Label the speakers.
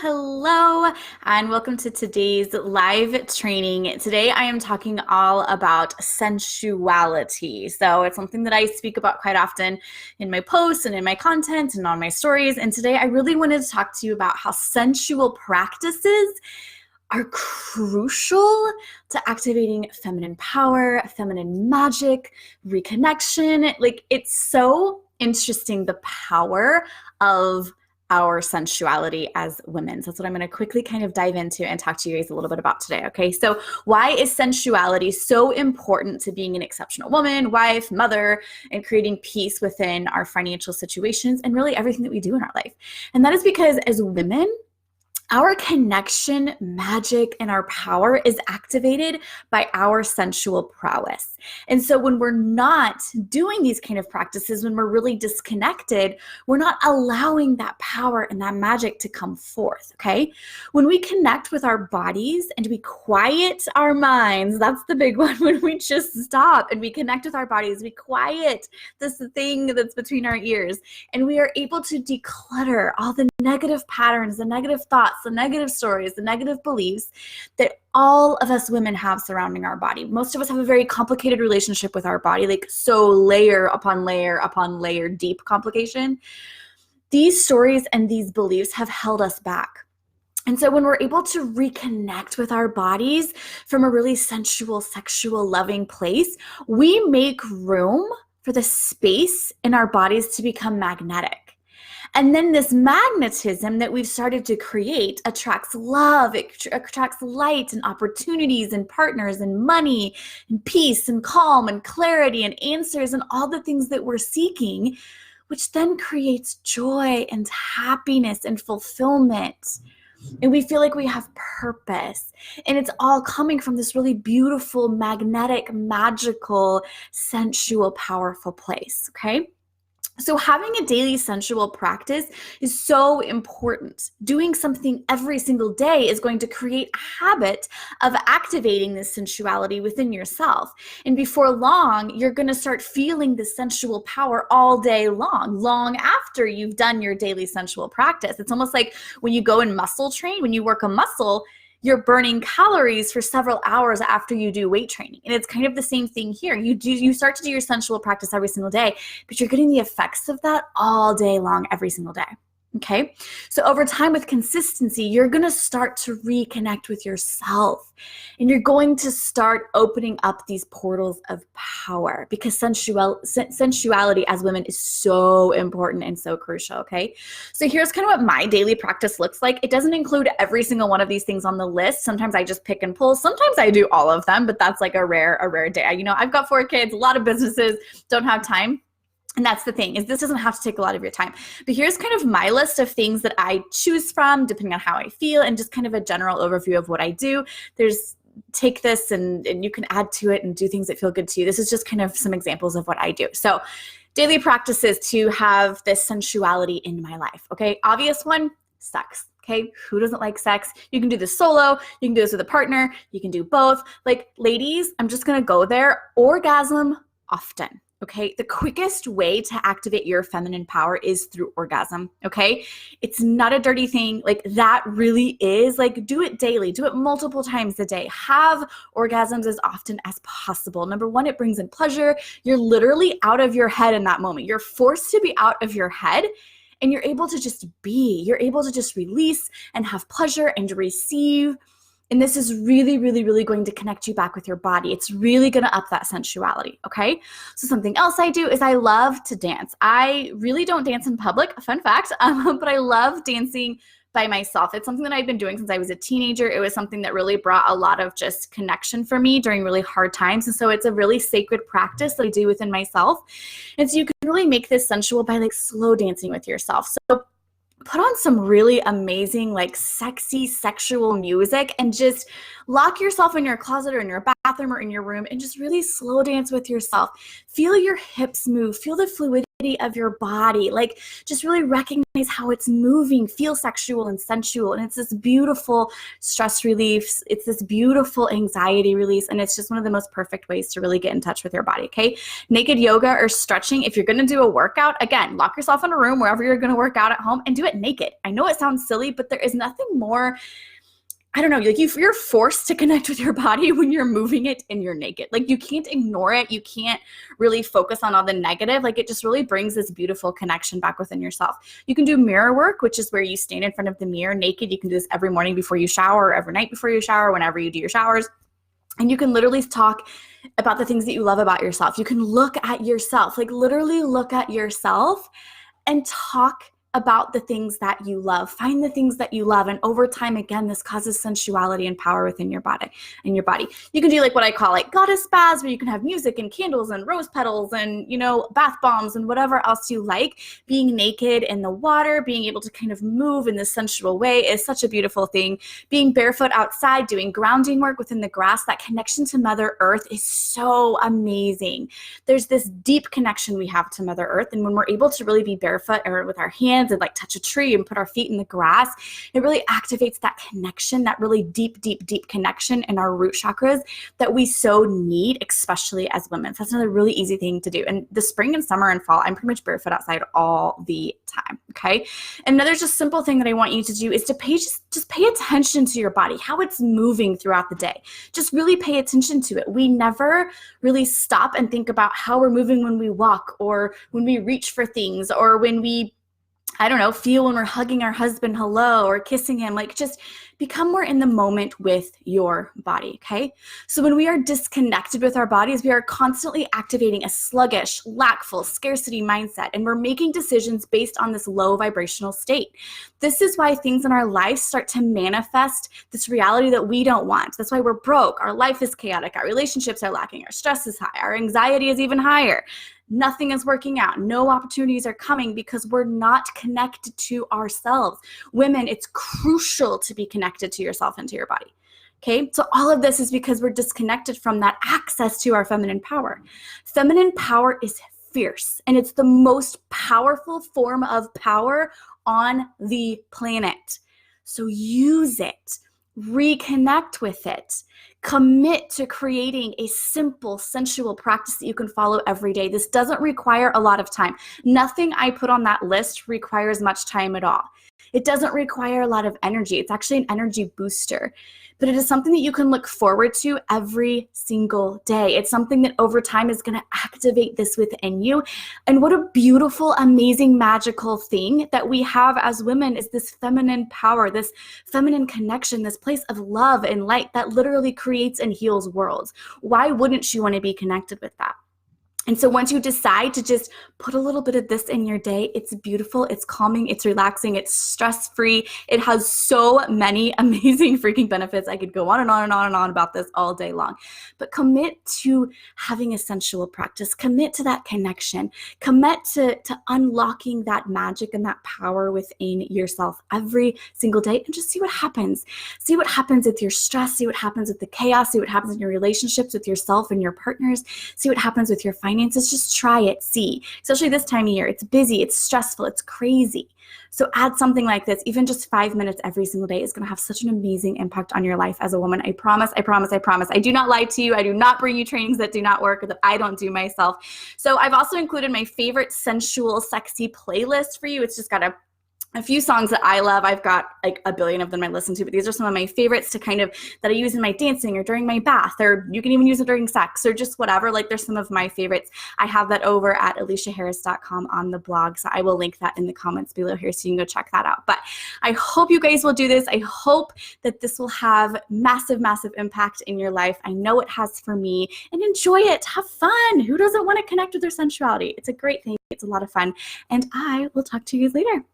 Speaker 1: hello, and welcome to today's live training. Today, I am talking all about sensuality. So it's something that I speak about quite often in my posts and in my content and on my stories. And today, I really wanted to talk to you about how sensual practices are crucial to activating feminine power, feminine magic, reconnection. Like, it's so interesting, the power of our sensuality as women. So that's what I'm going to quickly kind of dive into and talk to you guys a little bit about today. Okay, so why is sensuality so important to being an exceptional woman, wife, mother, and creating peace within our financial situations and really everything that we do in our life? And that is because as women, our connection, magic, and our power is activated by our sensual prowess. And so when we're not doing these kind of practices, when we're really disconnected, we're not allowing that power and that magic to come forth, okay? When we connect with our bodies and we quiet our minds, that's the big one. When we just stop and we connect with our bodies, we quiet this thing that's between our ears, and we are able to declutter all the negative patterns, the negative thoughts, the negative stories, the negative beliefs that all of us women have surrounding our body. Most of us have a very complicated relationship with our body, like so layer upon layer upon layer deep complication. These stories and these beliefs have held us back. And so when we're able to reconnect with our bodies from a really sensual, sexual, loving place, we make room for the space in our bodies to become magnetic. And then this magnetism that we've started to create attracts love, it attracts light and opportunities and partners and money and peace and calm and clarity and answers and all the things that we're seeking, which then creates joy and happiness and fulfillment. And we feel like we have purpose. And it's all coming from this really beautiful, magnetic, magical, sensual, powerful place, okay? So having a daily sensual practice is so important. Doing something every single day is going to create a habit of activating this sensuality within yourself. And before long, you're going to start feeling the sensual power all day long after you've done your daily sensual practice. It's almost like when you go and muscle train, when you work a muscle, you're burning calories for several hours after you do weight training. And it's kind of the same thing here. You start to do your sensual practice every single day, but you're getting the effects of that all day long, every single day. Okay, so over time with consistency, you're going to start to reconnect with yourself, and you're going to start opening up these portals of power, because sensuality as women is so important and so crucial. Okay, so here's kind of what my daily practice looks like. It doesn't include every single one of these things on the list. Sometimes I just pick and pull. Sometimes I do all of them, but that's like a rare day. You know, I've got 4 kids, a lot of businesses, don't have time. And that's the thing, is this doesn't have to take a lot of your time. But here's kind of my list of things that I choose from depending on how I feel, and just kind of a general overview of what I do. Take this and you can add to it and do things that feel good to you. This is just kind of some examples of what I do. So daily practices to have this sensuality in my life. Okay, obvious one, sex. Okay, who doesn't like sex? You can do this solo, you can do this with a partner, you can do both. Like, ladies, I'm just gonna go there, orgasm often. Okay, the quickest way to activate your feminine power is through orgasm. Okay, it's not a dirty thing. Like, that really is, like, do it daily, do it multiple times a day. Have orgasms as often as possible. Number one, it brings in pleasure. You're literally out of your head in that moment. You're forced to be out of your head, and you're able to just be. You're able to just release and have pleasure and receive. And this is really, really, really going to connect you back with your body. It's really going to up that sensuality, okay? So something else I do is I love to dance. I really don't dance in public, a fun fact, but I love dancing by myself. It's something that I've been doing since I was a teenager. It was something that really brought a lot of just connection for me during really hard times. And so it's a really sacred practice that I do within myself. And so you can really make this sensual by, like, slow dancing with yourself. So put on some really amazing, like, sexy, sexual music and just lock yourself in your closet or in your bathroom or in your room and just really slow dance with yourself. Feel your hips move. Feel the fluidity of your body. Like, just really recognize how it's moving, feel sexual and sensual. And it's this beautiful stress relief. It's this beautiful anxiety release. And it's just one of the most perfect ways to really get in touch with your body, okay? Naked yoga or stretching, if you're gonna do a workout, again, lock yourself in a room wherever you're gonna work out at home and do it naked. I know it sounds silly, but there is nothing more, I don't know, like you're forced to connect with your body when you're moving it and you're naked. Like, you can't ignore it. You can't really focus on all the negative. Like, it just really brings this beautiful connection back within yourself. You can do mirror work, which is where you stand in front of the mirror naked. You can do this every morning before you shower, or every night before you shower, whenever you do your showers. And you can literally talk about the things that you love about yourself. You can look at yourself, like literally look at yourself and talk about the things that you love. Find the things that you love. And over time, again, this causes sensuality and power within your body. You can do like what I call like goddess baths, where you can have music and candles and rose petals and, bath bombs and whatever else you like. Being naked in the water, being able to kind of move in this sensual way is such a beautiful thing. Being barefoot outside, doing grounding work within the grass, that connection to Mother Earth is so amazing. There's this deep connection we have to Mother Earth. And when we're able to really be barefoot or with our hands and like touch a tree and put our feet in the grass, it really activates that connection, that really deep, deep, deep connection in our root chakras that we so need, especially as women. So that's another really easy thing to do. And the spring and summer and fall, I'm pretty much barefoot outside all the time, okay? And another just simple thing that I want you to do is to just pay attention to your body, how it's moving throughout the day. Just really pay attention to it. We never really stop and think about how we're moving when we walk, or when we reach for things, or when we, I don't know, feel when we're hugging our husband hello or kissing him. Like, just become more in the moment with your body, okay? So when we are disconnected with our bodies, we are constantly activating a sluggish, lackful, scarcity mindset, and we're making decisions based on this low vibrational state. This is why things in our life start to manifest this reality that we don't want. That's why we're broke, our life is chaotic, our relationships are lacking, our stress is high, our anxiety is even higher. Nothing is working out. No opportunities are coming because we're not connected to ourselves. Women, it's crucial to be connected to yourself and to your body. Okay, so all of this is because we're disconnected from that access to our feminine power. Feminine power is fierce, and it's the most powerful form of power on the planet. So use it, reconnect with it. Commit to creating a simple, sensual practice that you can follow every day. This doesn't require a lot of time. Nothing I put on that list requires much time at all. It doesn't require a lot of energy. It's actually an energy booster, but it is something that you can look forward to every single day. It's something that over time is going to activate this within you. And what a beautiful, amazing, magical thing that we have as women is this feminine power, this feminine connection, this place of love and light that literally creates and heals worlds. Why wouldn't you want to be connected with that? And so once you decide to just put a little bit of this in your day, it's beautiful, it's calming, it's relaxing, it's stress-free. It has so many amazing freaking benefits. I could go on and on and on and on about this all day long. But commit to having a sensual practice. Commit to that connection. Commit to unlocking that magic and that power within yourself every single day, and just see what happens. See what happens with your stress. See what happens with the chaos. See what happens in your relationships with yourself and your partners. See what happens with your finances. Just try it, see. Especially this time of year, it's busy, it's stressful, it's crazy. So add something like this. Even just 5 minutes every single day is going to have such an amazing impact on your life as a woman. I promise, I promise, I promise. I do not lie to you. I do not bring you trainings that do not work or that I don't do myself. So I've also included my favorite sensual, sexy playlist for you. It's just got a few songs that I love. I've got like a billion of them I listen to, but these are some of my favorites to kind of that I use in my dancing or during my bath, or you can even use it during sex or just whatever. Like, there's some of my favorites. I have that over at aliciaharris.com on the blog. So I will link that in the comments below here so you can go check that out. But I hope you guys will do this. I hope that this will have massive, massive impact in your life. I know it has for me, and enjoy it. Have fun. Who doesn't want to connect with their sensuality? It's a great thing. It's a lot of fun. And I will talk to you guys later.